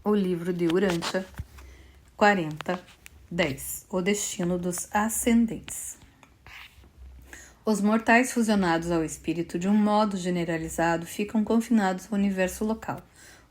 O livro de Urântia, 40:10. O destino dos ascendentes. Os mortais fusionados ao espírito de um modo generalizado ficam confinados ao universo local.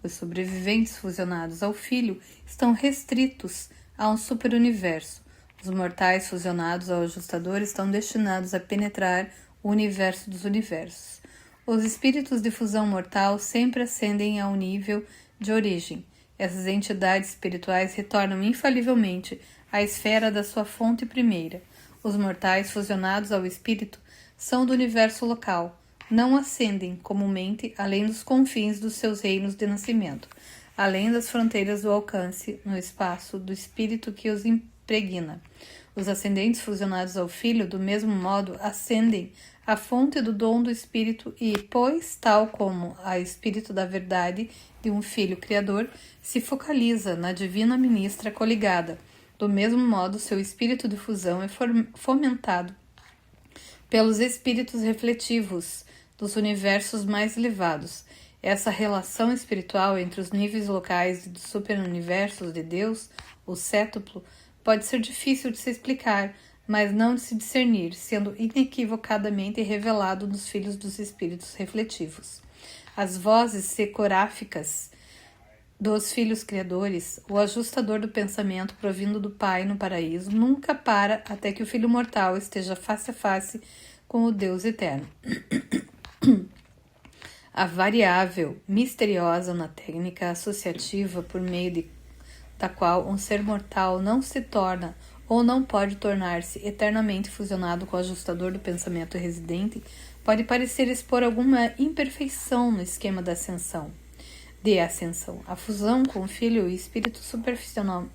Os sobreviventes fusionados ao filho estão restritos a um superuniverso. Os mortais fusionados ao ajustador estão destinados a penetrar o universo dos universos. Os espíritos de fusão mortal sempre ascendem ao nível de origem. Essas entidades espirituais retornam infalivelmente à esfera da sua fonte primeira. Os mortais fusionados ao espírito são do universo local. Não ascendem, comumente, além dos confins dos seus reinos de nascimento, além das fronteiras do alcance, no espaço, do espírito que os impregna. Os ascendentes fusionados ao Filho, do mesmo modo, ascendem à fonte do dom do Espírito e, pois, tal como a Espírito da Verdade de um Filho Criador, se focaliza na Divina Ministra coligada. Do mesmo modo, seu espírito de fusão é fomentado pelos espíritos refletivos dos universos mais elevados. Essa relação espiritual entre os níveis locais e dos superuniversos de Deus, o sétuplo, pode ser difícil de se explicar, mas não de se discernir, sendo inequivocadamente revelado nos filhos dos espíritos refletivos. As vozes secoráficas dos filhos criadores, o ajustador do pensamento provindo do Pai no paraíso, nunca para até que o filho mortal esteja face a face com o Deus eterno. A variável misteriosa na técnica associativa por meio da qual um ser mortal não se torna ou não pode tornar-se eternamente fusionado com o ajustador do pensamento residente, pode parecer expor alguma imperfeição no esquema da ascensão. A fusão com o filho e o espírito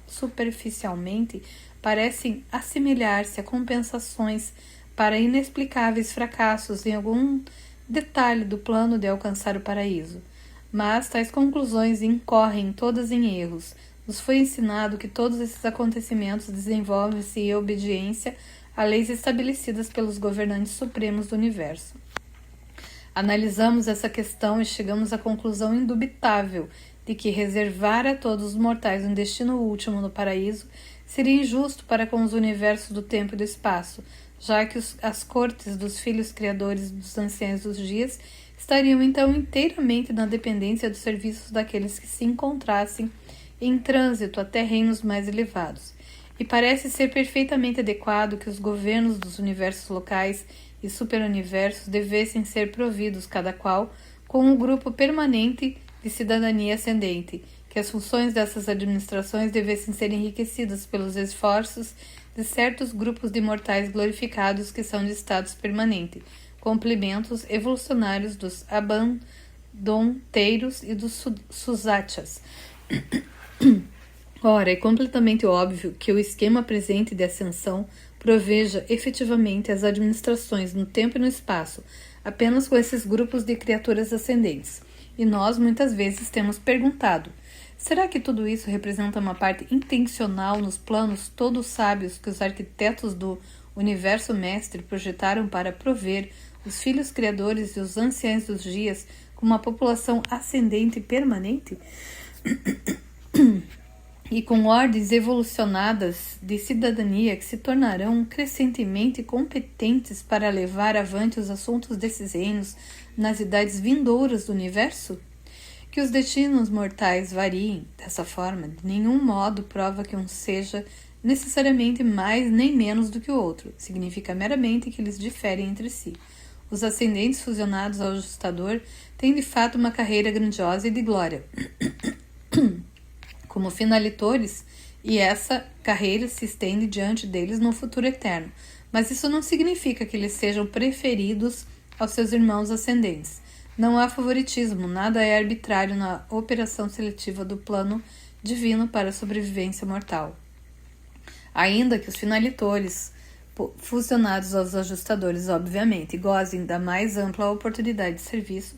superficialmente parecem assemelhar-se a compensações para inexplicáveis fracassos em algum detalhe do plano de alcançar o paraíso. Mas tais conclusões incorrem todas em erros. Nos foi ensinado que todos esses acontecimentos desenvolvem-se em obediência a leis estabelecidas pelos governantes supremos do universo. Analisamos essa questão e chegamos à conclusão indubitável de que reservar a todos os mortais um destino último no paraíso seria injusto para com os universos do tempo e do espaço, já que as cortes dos filhos criadores dos anciãos dos dias estariam então inteiramente na dependência dos serviços daqueles que se encontrassem em trânsito até reinos mais elevados, e parece ser perfeitamente adequado que os governos dos universos locais e superuniversos devessem ser providos, cada qual, com um grupo permanente de cidadania ascendente, que as funções dessas administrações devessem ser enriquecidas pelos esforços de certos grupos de mortais glorificados que são de status permanente, complementos evolucionários dos abandonteiros e dos susachas. Ora, é completamente óbvio que o esquema presente de ascensão proveja efetivamente as administrações no tempo e no espaço, apenas com esses grupos de criaturas ascendentes. E nós muitas vezes temos perguntado: será que tudo isso representa uma parte intencional nos planos todos sábios que os arquitetos do universo mestre projetaram para prover os filhos criadores e os anciãos dos dias com uma população ascendente permanente? E com ordens evolucionadas de cidadania que se tornarão crescentemente competentes para levar avante os assuntos desses reinos nas idades vindouras do universo? Que os destinos mortais variem dessa forma, de nenhum modo prova que um seja necessariamente mais nem menos do que o outro. Significa meramente que eles diferem entre si. Os ascendentes fusionados ao ajustador têm de fato uma carreira grandiosa e de glória como finalitores, e essa carreira se estende diante deles no futuro eterno. Mas isso não significa que eles sejam preferidos aos seus irmãos ascendentes. Não há favoritismo, nada é arbitrário na operação seletiva do plano divino para a sobrevivência mortal. Ainda que os finalitores, fusionados aos ajustadores, obviamente, gozem da mais ampla oportunidade de serviço,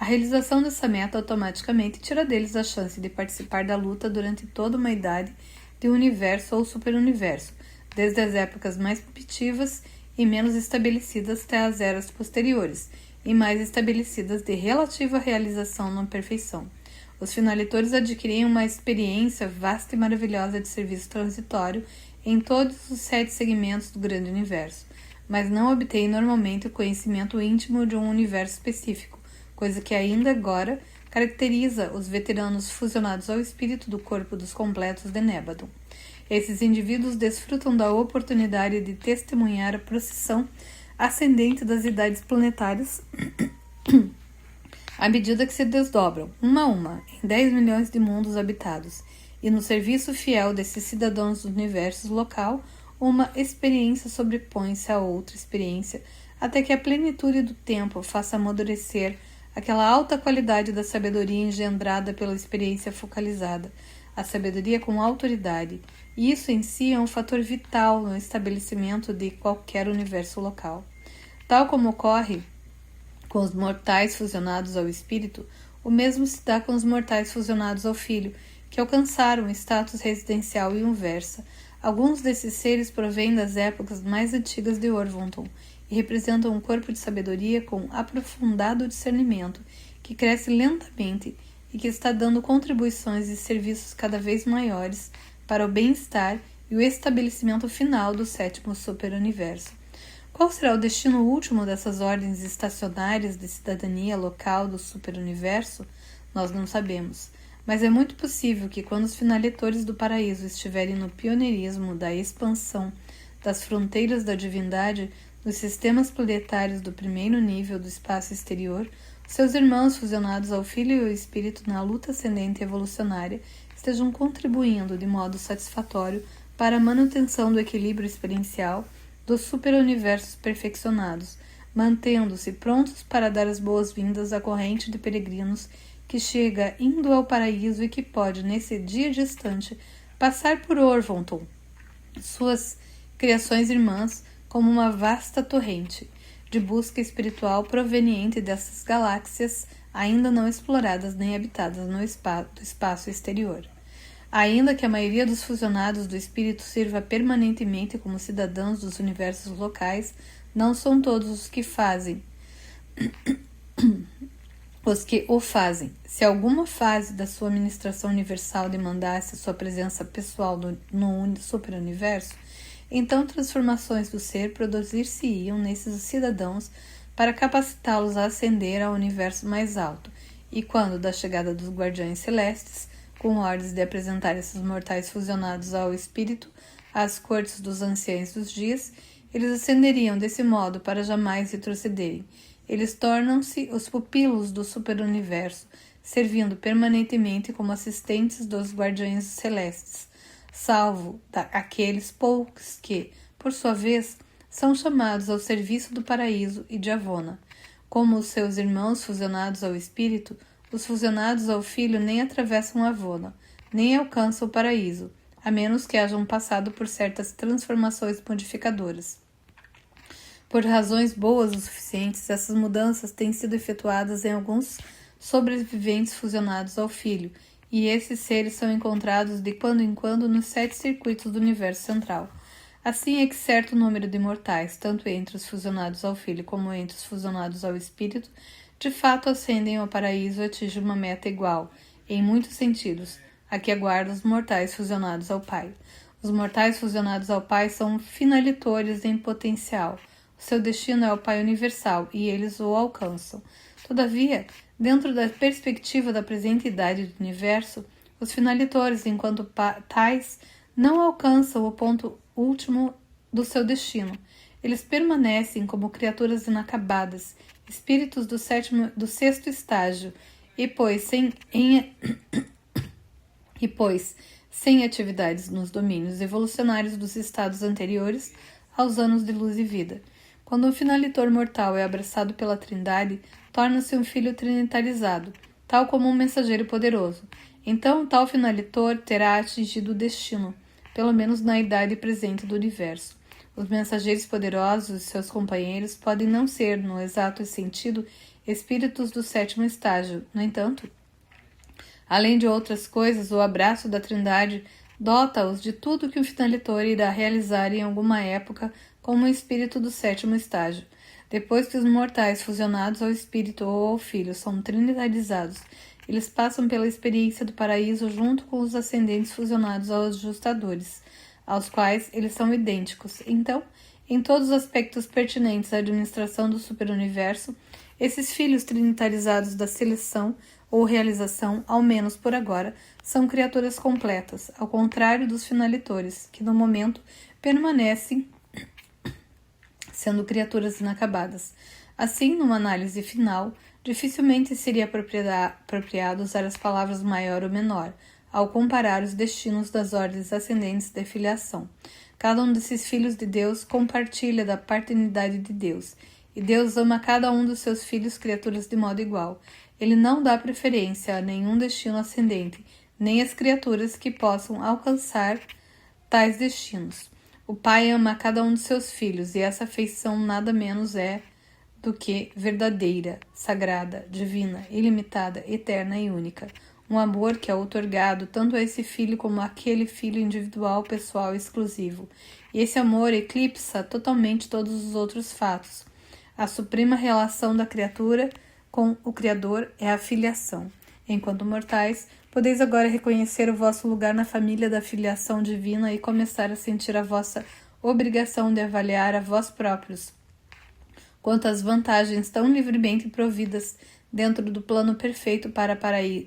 a realização dessa meta automaticamente tira deles a chance de participar da luta durante toda uma idade de universo ou superuniverso, desde as épocas mais primitivas e menos estabelecidas até as eras posteriores, e mais estabelecidas de relativa realização na perfeição. Os finalitores adquiriam uma experiência vasta e maravilhosa de serviço transitório em todos os 7 segmentos do grande universo, mas não obtêm normalmente o conhecimento íntimo de um universo específico, coisa que ainda agora caracteriza os veteranos fusionados ao espírito do corpo dos completos de Nébadon. Esses indivíduos desfrutam da oportunidade de testemunhar a procissão ascendente das idades planetárias à medida que se desdobram, uma a uma, em 10 milhões de mundos habitados, e no serviço fiel desses cidadãos do universo local, uma experiência sobrepõe-se a outra experiência, até que a plenitude do tempo faça amadurecer aquela alta qualidade da sabedoria engendrada pela experiência focalizada, a sabedoria com autoridade, e isso em si é um fator vital no estabelecimento de qualquer universo local. Tal como ocorre com os mortais fusionados ao espírito, o mesmo se dá com os mortais fusionados ao filho, que alcançaram status residencial e inversa. Alguns desses seres provêm das épocas mais antigas de Orvonton e representam um corpo de sabedoria com aprofundado discernimento, que cresce lentamente e que está dando contribuições e serviços cada vez maiores para o bem-estar e o estabelecimento final do 7º superuniverso. Qual será o destino último dessas ordens estacionárias de cidadania local do superuniverso? Nós não sabemos, mas é muito possível que quando os finalitores do paraíso estiverem no pioneirismo da expansão das fronteiras da divindade nos sistemas planetários do primeiro nível do espaço exterior, seus irmãos fusionados ao Filho e ao Espírito na luta ascendente evolucionária estejam contribuindo de modo satisfatório para a manutenção do equilíbrio experiencial dos superuniversos perfeccionados, mantendo-se prontos para dar as boas-vindas à corrente de peregrinos que chega indo ao paraíso e que pode, nesse dia distante, passar por Orvonton, suas criações irmãs, como uma vasta torrente de busca espiritual proveniente dessas galáxias ainda não exploradas nem habitadas no espaço exterior. Ainda que a maioria dos fusionados do espírito sirva permanentemente como cidadãos dos universos locais, não são todos os que o fazem. Se alguma fase da sua administração universal demandasse sua presença pessoal no superuniverso, então transformações do ser produzir-se-iam nesses cidadãos para capacitá-los a ascender ao universo mais alto, e quando da chegada dos guardiões celestes, com ordens de apresentar esses mortais fusionados ao espírito às cortes dos anciãos dos dias, eles ascenderiam desse modo para jamais retrocederem. Eles tornam-se os pupilos do superuniverso, servindo permanentemente como assistentes dos guardiões celestes, salvo aqueles poucos que, por sua vez, são chamados ao serviço do paraíso e de Avona. Como os seus irmãos fusionados ao espírito, os fusionados ao filho nem atravessam Avona, nem alcançam o paraíso, a menos que hajam passado por certas transformações modificadoras. Por razões boas o suficientes, essas mudanças têm sido efetuadas em alguns sobreviventes fusionados ao filho, e esses seres são encontrados de quando em quando nos 7 circuitos do universo central. Assim é que certo número de mortais, tanto entre os fusionados ao filho como entre os fusionados ao espírito, de fato ascendem ao paraíso e atingem uma meta igual, em muitos sentidos, a que aguarda os mortais fusionados ao Pai. Os mortais fusionados ao Pai são finalitores em potencial. O seu destino é o Pai universal e eles o alcançam. Todavia, dentro da perspectiva da presente idade do universo, os finalitores, enquanto tais, não alcançam o ponto último do seu destino. Eles permanecem como criaturas inacabadas, espíritos do 6º estágio, e pois sem atividades nos domínios evolucionários dos estados anteriores aos anos de luz e vida. Quando um finalitor mortal é abraçado pela Trindade, torna-se um filho trinitarizado, tal como um mensageiro poderoso. Então, tal finalitor terá atingido o destino, pelo menos na idade presente do universo. Os mensageiros poderosos e seus companheiros podem não ser, no exato sentido, espíritos do 7º estágio. No entanto, além de outras coisas, o abraço da Trindade dota-os de tudo que o finalitor irá realizar em alguma época como um espírito do 7º estágio. Depois que os mortais fusionados ao espírito ou ao filho são trinitarizados Eles passam pela experiência do paraíso junto com os ascendentes fusionados aos ajustadores, aos quais eles são idênticos. Então, em todos os aspectos pertinentes à administração do superuniverso, esses filhos trinitarizados da seleção ou realização, ao menos por agora, são criaturas completas, ao contrário dos finalitores, que no momento permanecem sendo criaturas inacabadas. Assim, numa análise final, dificilmente seria apropriado usar as palavras maior ou menor, ao comparar os destinos das ordens ascendentes de filiação. Cada um desses filhos de Deus compartilha da paternidade de Deus, e Deus ama cada um dos seus filhos criaturas de modo igual. Ele não dá preferência a nenhum destino ascendente, nem às criaturas que possam alcançar tais destinos. O Pai ama cada um dos seus filhos, e essa afeição nada menos é do que verdadeira, sagrada, divina, ilimitada, eterna e única. Um amor que é outorgado tanto a esse filho como àquele filho individual, pessoal e exclusivo. E esse amor eclipsa totalmente todos os outros fatos. A suprema relação da criatura com o Criador é a filiação. Enquanto mortais, podeis agora reconhecer o vosso lugar na família da filiação divina e começar a sentir a vossa obrigação de avaliar a vós próprios quanto às vantagens tão livremente providas dentro do plano perfeito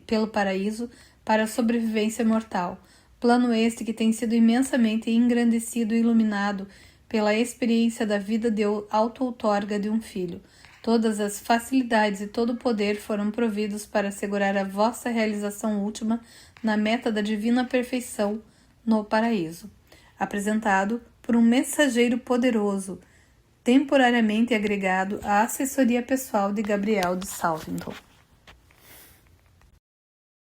pelo paraíso para a sobrevivência mortal. Plano este que tem sido imensamente engrandecido e iluminado pela experiência da vida de auto-outorga de um filho. Todas as facilidades e todo o poder foram providos para assegurar a vossa realização última na meta da divina perfeição no paraíso. Apresentado por um mensageiro poderoso, temporariamente agregado à assessoria pessoal de Gabriel de Salvington.